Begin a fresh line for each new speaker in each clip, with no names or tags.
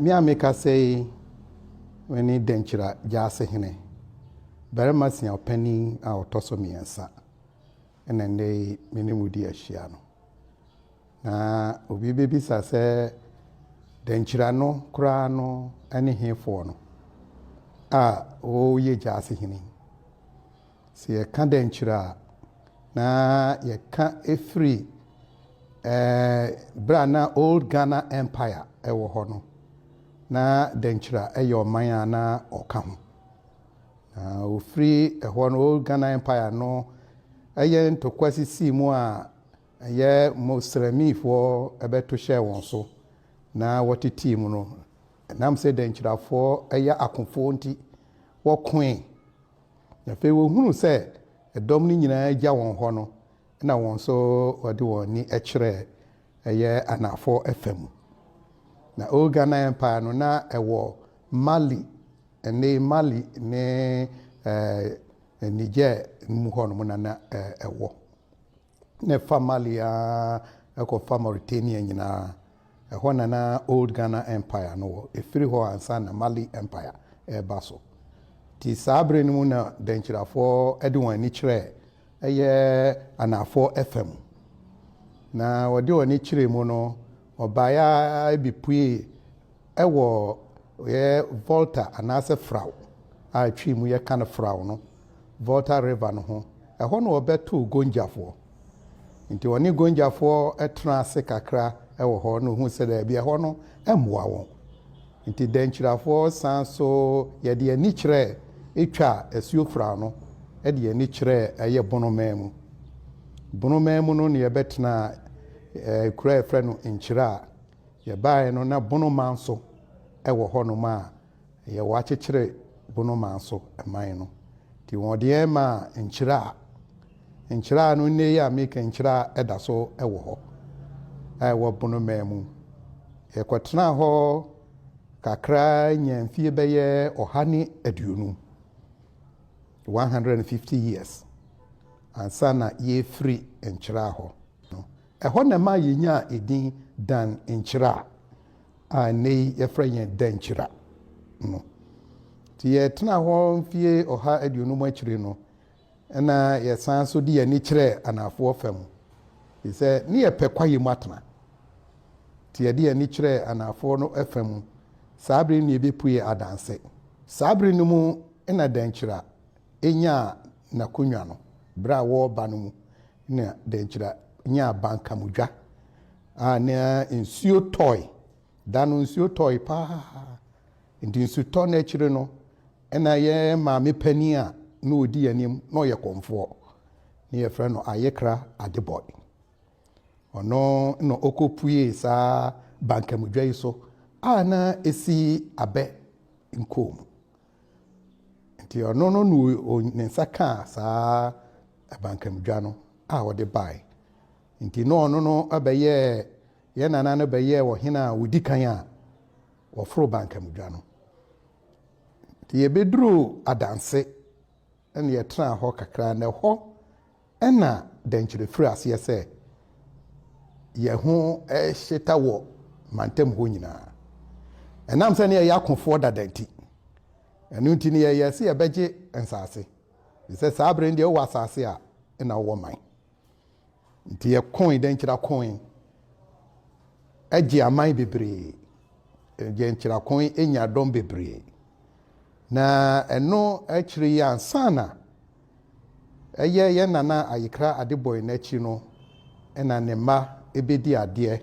Me ameka say when ni Denkyira GyaaseHene. Very much your penny out toss me answer. And then they minimudi a shiano. Na obi baby say Denkyira no kura no any here for no. Ye GyaaseHene. See ye can Denkyira na ye can a free brana old Ghana Empire ewo hono. Na Denkyira eyo manya na okaho. Na o free one old Ghana Empire no eye to kwasi si mu a eye Muslim for ebeto share won so na what team no nam say Denkyira for eye akonfo nti wo kwen na fe wo hunu say edom ni nyina agya won ho no na won so ode won ni ekire eye anafo FM na old Ghana Empire no na ewo Mali ne Niger mu ho no na ewo ne family fa Mauritania nyina ho na old Ghana Empire no efiri ho ansa na Mali Empire baso ti sabre ni mu na Denkyira fo ede wan ni kire eye anafo FM na wode wani kire mu no obaya bipue ewo ye Volta anase frau a twi mu ye kan frau no Volta river no ho eho no obeto gonjafo nti woni gonjafo etra se kakra ewo ho no hu se da bia ho no emwa won nti Denkyira fo san so ye de ani kire etwa esuo frau no e de ani kire eye bonomemu no ne ye betena kura efre no nkyira ye bae no na bonoma nso ewo ho no ma ye wa kyekere bonoma nso eman no ti wode ma nkyira no ne ya make nkyira eda so ewo ho ewo bonoma mu ye kwetena ho kakra nyamfie beye ohane aduonu 150 years ansana ye free nkyira ho eho na ma yenya edin dan nkyira a nei yefra yen Denkyira no ti ye tena ho mfie oha aduonu mu akire no na ye san so di ani kire anafo fam bi se ne ye pekwaye mu atena ti ye di ani kire anafo no fam sabre ne be pue adanse sabre no mu na Denkyira enya na konwa no bra wo ba no mu na Denkyira nya banka mudwa na nsuo toy dano nsuo toy pa ndi nsuo to na akire no na ye maame pani a na odi anim na ye komfo na ye frɛ no ayekra adeboy ono no okopue sa banka mudwa yi so na esi abe nkom nti ono no ne nsaka sa banka mudwa no wode bai nti no abeye ye nana no beye wo hena wodi kan a wo fro banka mudwa no nti ye bedru adanse ene ye tra ho kakra na ho ena Denkyira firi ase se ye ho hyeta wo mantem ho nyina enam se ne ye yakofo dadanti enu nti ne ye se ye beje ensase se sabre ndi wo asase a ena wo man nti ye coin Denkyira coin agi amai bebre Denkyira coin enya dom bebre na eno akiri ya ansana ye nana ayekra adeboy na achi no ena ne ma ebedi ade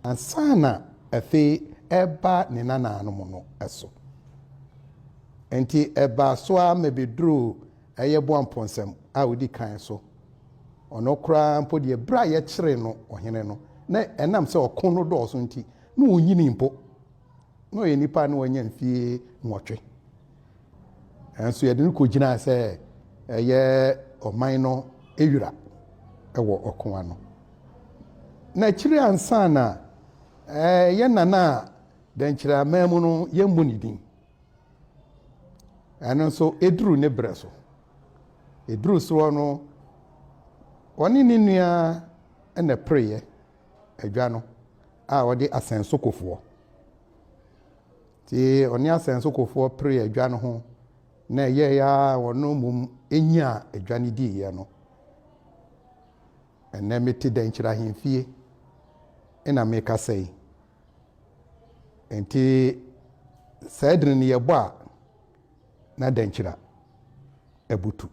ansana afi eba ne nana no mo no eso enti eba so a mebedru eye boamponsem a odi kan so ono kra mpo de bra ye kire no ohene no na enam se okon no do so nti na onyini mpo no ye nipa na wanya mfie nwotwe enso ye de ko gina se ye oman no ewura ewo okon ano na kire ansa na ye nana Denkyira mamu no ye mbonidin eno so eduru ne breso eduru so no oni ni nua ena prayer adwa no a wode asenso kofo Ti oni asenso kofo pre adwa no ho na ye ya wono mum enya adwa ne di ye no enne meti Denkyira hemfie ina meka sei enti sadrin ye bo a na Denkyira ebutu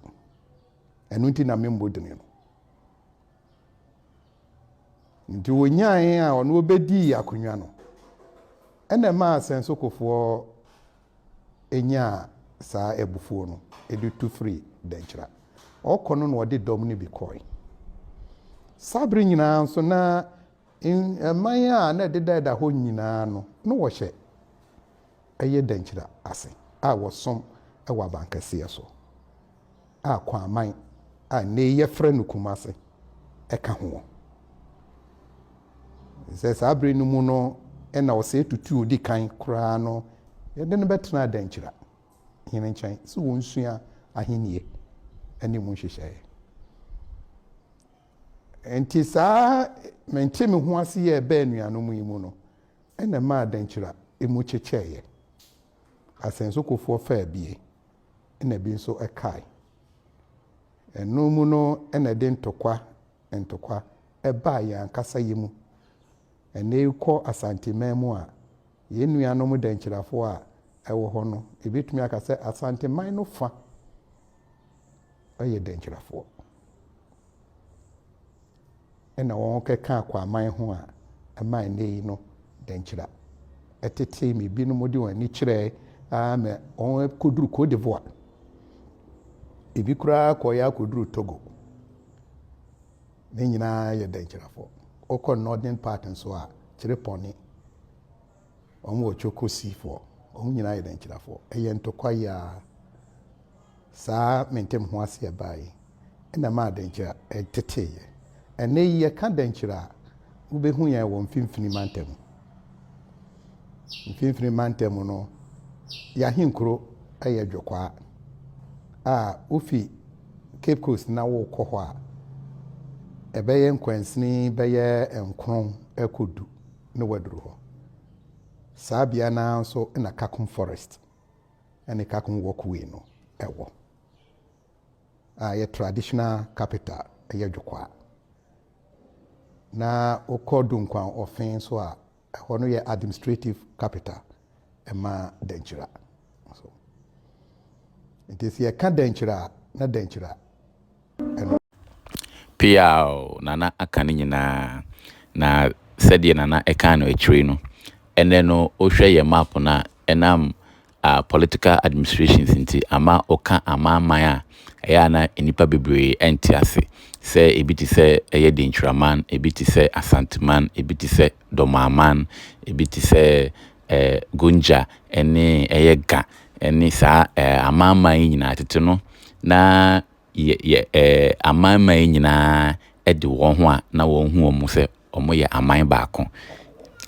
enu nti na membodini no nti wonyan a ono obedi akonwa no ene ma asenso kofo enya saa ebufuo no edu tu free Denkyira okono no ode dom ne bi koi sabri nyina nso na man a na deda ho nyina no no wo hye eye Denkyira ase a wosom ewa bankase so a kwaman a ne ye frɛ no Kumase eka ho se sabri no mu no ena wo se tutu odi kan kra no ye de no betena Denkyira hene nkyɛn so wonsua ahenie ani mu hyehyɛ enti saa mente me ho ase ye ba anuanom yi mu no ena ma Denkyira emu kyekyeeye asenso kofo fa bie ena bi nso ekai eno mu no ena de ntokwa eba ya nkasa yemu ene kɔ Asante memu a ye nuanom Denkyirafo a ewo ho no ebetumi aka sɛ Asante man no fa eye Denkyirafo ena wɔn keka akwa man ho a ɛma nei no Denkyira etete me bi no modi wani kyerɛ me on koduru Cote d'Ivoire ebi kura kɔ ya koduru Togo ne nyina ye Denkyirafo okɔ northern part nso a kyerɛ pɔne ɔmo ochoko sifo ɔmo nyina ye Denkyirafo eye ntokwa ya saa mentem ho ase bae ena ma Denkyira eteteye ene ye ka Denkyira ubehu ya wɔ mfimfini mantem no ya hinkro eye dwokwa a ofi Cape Coast na wo kɔ hɔ a ebeye nkwansini beye enkron ekodu ne waduru hɔ saa bia na nso na Kakum forest ene Kakum walkway no ewo a ye traditional capital eye dwokwa na okodu nkwan ofin so a ɛhɔ no yɛ administrative capital ema Denkyira so it is ye ka Denkyira na Denkyira eno
piao nana aka ne nyinaa na sɛdeɛ nana ɛka no akyire no ɛnɛ no ohwɛ yɛ map na ɛnam political administrations nti ama oka amaman a ɛyɛ na nipa bebree ɛnte ase sɛ ebi ti sɛ ɛyɛ Denkyira man ebi ti sɛ Asante man ebi ti sɛ Domaman ebi ti sɛ Gunja ɛne ɛyɛ Ga ɛne saa amaman yi nyinaa tete no na amaman yi nyinaa ɛde wɔn ho a na wɔn hu wɔn sɛ wɔn yɛ aman baako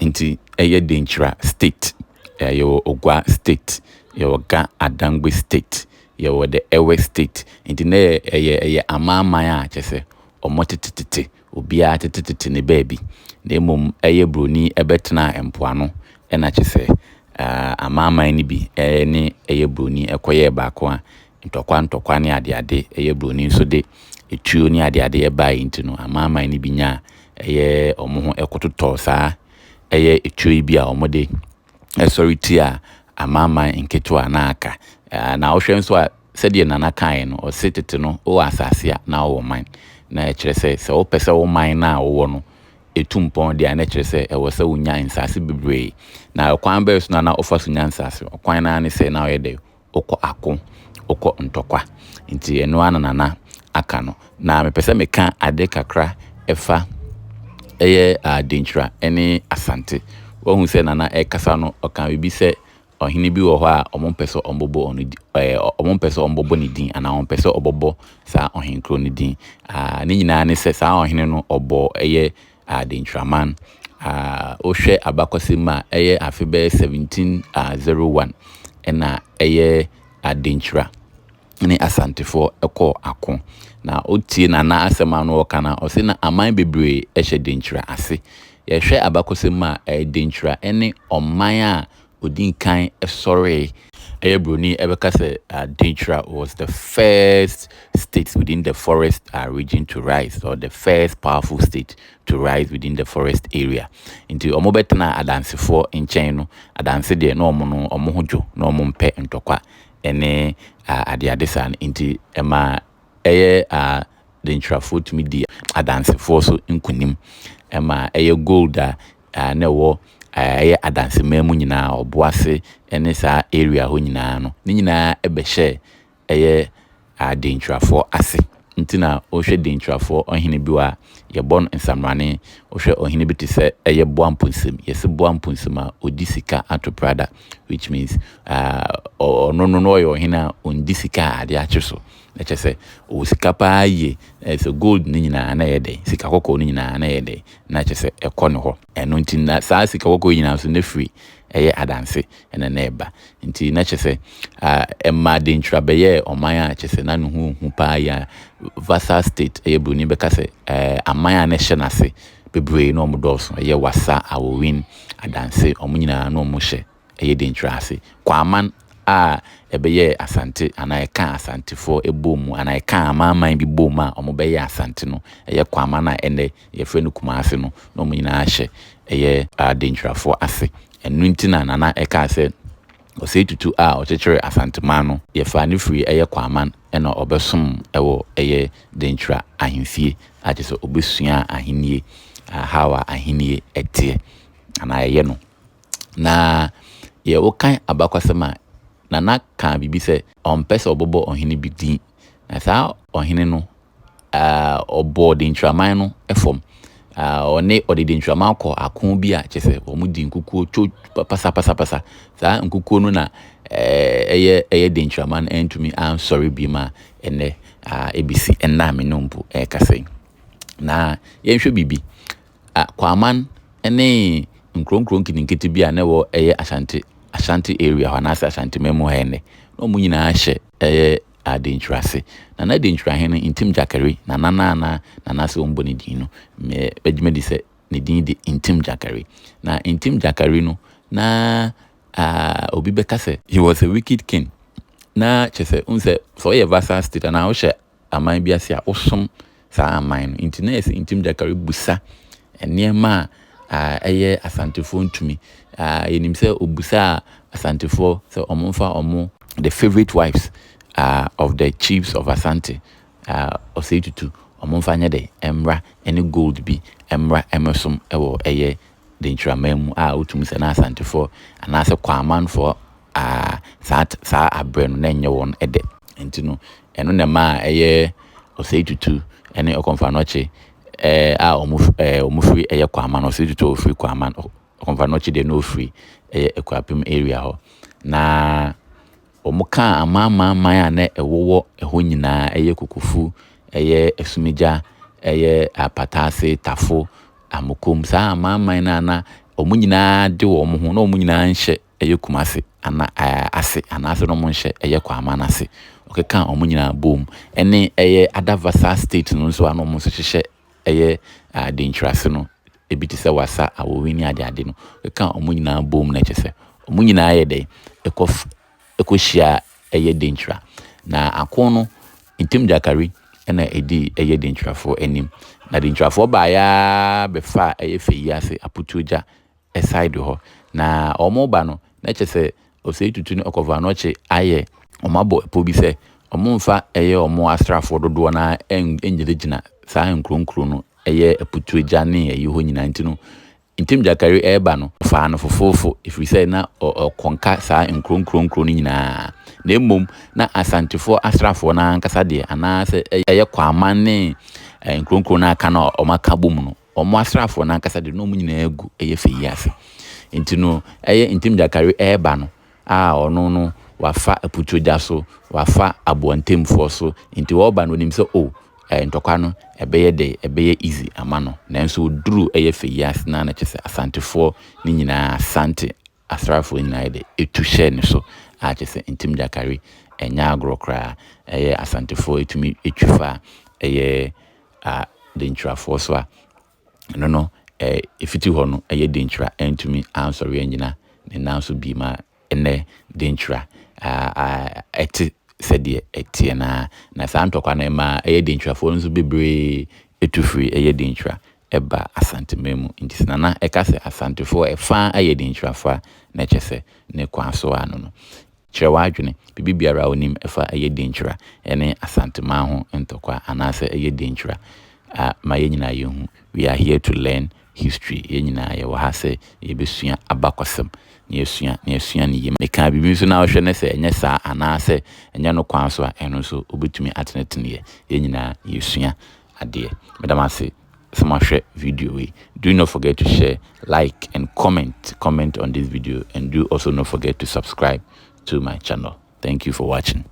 nti ɛyɛ Denkyira state ɛyɛ Ogwa state yɛwɔ Ga Adangbe state yɛwɔ the Ewe state nti na ɛyɛ amaman a kyerɛ sɛ wɔn tete obiara tete ne baabi na mmom ɛyɛ broni ɛbɛtena mpoano ɛna kyerɛ sɛ amaman no bi ne ɛyɛ broni ɛkɔyɛ baako a ntokwa ne ade ɛyɛ broni nso de etuo ne ade ɛbaa nti no amaman no bi nya ɛyɛ ɔmo ho ɛkototɔ saa ɛyɛ etuo bi a ɔmo de ɛsɔre ti a amaman nketewa na aka na ɔhwɛ nso a sɛdeɛ nana kan no ɔse tete no o asase a na ɔwɔ man na ɛkyerɛ sɛ wopɛ sɛ wo man na ɔwɔ no etumpɔn de na kyerɛ sɛ ɛwɔ sɛ wonya nsase bebree na ɔkwan bɛɛ so na ɔfa so nya nsase ɔkwan na ne sɛ na ɔyɛ dɛ okɔ ako okɔ ntokwa nti eno nana aka no na mepɛ sɛ meka ade kakra ɛfa ɛyɛ Denkyira ɛne Asante wɔhu sɛ nana ɛkasa no ɔka bibi sɛ ɔhene bi wɔ hɔ a ɔmo mpɛ sɛ ɔmbobɔ ne din ana ɔmo mpɛ sɛ ɔbɔbɔ saa ɔhenkro ne din ne nyinaa ne sɛ saa ɔhene no ɔbɔ ɛyɛ Denkyira man ohwɛ abakɔsɛm a ɛyɛ afe bɛyɛ 1701 ɛna ɛyɛ Denkyira ne Asantefo ɛkɔ ako na otie nana asɛm ano ɔka na ɔse na aman bebree ɛhyɛ Denkyira ase yɛhwɛ abakɔsɛm a Denkyira ɛne ɔman a odin kan sorry Bruni Ebekase Denkyira was the first state within the forest region to rise, or the first powerful state to rise within the forest area. Into Omobetna Adansi for in Chino, Adansi de no mono or mojo, no mumpe and tokwa, ene adiadesan into Emma Denkyira foot media Adansi for so inkunim, Emma gold no adanse memu nyina oboase ene sa area ho nyina no ni nyina ebehye Denkyirafo ase ntina ohwe Denkyirafo ohene bi wa ye bon nsamrane ohwe ohene bi te se boamponsem yesi boamponsem a odisika atoprada, which means no yo ohene ondisika ade acheso leche se o sika pa ye so gold ni nyina na yede sika kokko ni nyina na yede na che se ekone ho eno ntina sa sika kokko nyina so na free adanse ene na eba nti na che se emma Denkyira beye oman che se na no hu pa ya vasa state Bruni beka se aman na hye na se bebre no omodoso wasa awowin adanse omunyina na omuhye Denkyira ase kwaman ebeye Asante anaika Asante for ebomu anaika amaman bi boma omobeye Asante no kwama na ene friend Kumase no no munyina ahye Denkyira for ase enu ntina nana eka se ose tutu ochechere Asante mano fa ne free kwaman ena obesom ewo Denkyira ahemfie ajeso obesua ahenie hawa ahenie etie ana no na wokan abakwasema nana kan bibi se ompese obobo ohene bi din na sa ohene no obo Denkyira man no efom one odi Denkyira man ko akon bi a chese omudi nkukuo cho pasa sa nkukuo no na Denkyira man entumi am sorry bi ma ene ebisi enna me no mpu kase na yenhwe bibi kwaman ene nkronkron kininketi bi a na wo Asante area hanasa Asante memo hene no mu nyina ahye Denkyira se na Denkyira hene intim jakari na nana se omboni din no me bejime di se ne din de intim jakari na intim jakari no na obi beka se he was a wicked king na chese unse so ye vasa state na wo hye aman bi ase a osom sa aman no intim jakari busa enema Asantefo ntumi yenim se obusa Asantefo se omomfa the favorite wives of the chiefs of Asante oseitutu omomfa nya de emra any gold bi emra emersom ewo Denkyira memu utumi se na Asantefo anase kwaman for sa abre no na nye won ede entino eno na ma oseitutu ene okomfa noche omufri kwaman no se tutu ofri kwaman okomfa no chi de no free ekwapem area ho na omuka amama man na ewowo eho nyina kukufu esumija apatase tafo amokom sa amama na omunyina de wo mo ho na omunyina nhye Kumase ana ase anase no mo nhye kwaman ase okeka omunyina boom ene adavasa state no so ano mo so hye Denkyira se no ebiti se wasa awowini ade no ka omunyina bom na chese omunyina ayede ekohia Denkyira na akon no intim jakari na edi Denkyira for enim na Denkyira for ba ya befa Fayiase aputuja side ho na omoba no na chese oseitutu ni okova no che aye omabo epo bi se omumfa omo astrafo dodo na enjegina sa nkronkro no aputuja ne ho nyina ntino intim jakari eba no fa no fofofo if we say na konka sa nkronkro ni nyina na emom na Asantefo astrafo na ankasa de ana se kwaman ne nkronkro na aka na omaka bom no omo astrafo na ankasa de no mu nyina egu Fayiase ntino intim jakari eba no ono no wafa aputuja so wafa aboantemfo so nti woba no nim se ntokwa no ebeye easy amano nanso duru Fayiase na chese Asantefo ni nyina Asante asrafo nyina de etuhye ne so chese intim jakari enya agrokra Asantefo etumi etwifa Denkyira fo so no efiti ho no Denkyira entumi ansori nyina ne nan so bi ma ene Denkyira ɛte sɛdeɛ ɛteɛ na saa ntɔkwa no ma ɛyɛ Denkyirafoɔ nso bebree ɛtu firi ɛyɛ Denkyira ɛba Asante mu nti Nana ɛka sɛ Asantefoɔ ɛfa ɛyɛ Denkyirafoɔ na ɛkyɛ sɛ ne kwan so ano no kyerɛ w'adwene bibi biara onim ɛfa ɛyɛ Denkyira ɛne Asante man ho ntɔkwa anaasɛ ɛyɛ Denkyira ma yɛn nyinaa yɛhu we are here to learn history yɛn nyinaa yɛwɔ ha sɛ yɛbɛsua abakɔsɛm na yɛsua ne yam ɛka bibi nso na ɔhwɛ ne sɛ ɛnyɛ saa anaasɛ ɛnyɛ no kwan so a ɛno nso obɛtumi ateneteneɛ yɛn nyinaa yɛsua adeɛ medam ase sɛ mahwɛ video we do not forget to share, like and comment on this video, and do also not forget to subscribe to my channel. Thank you for watching.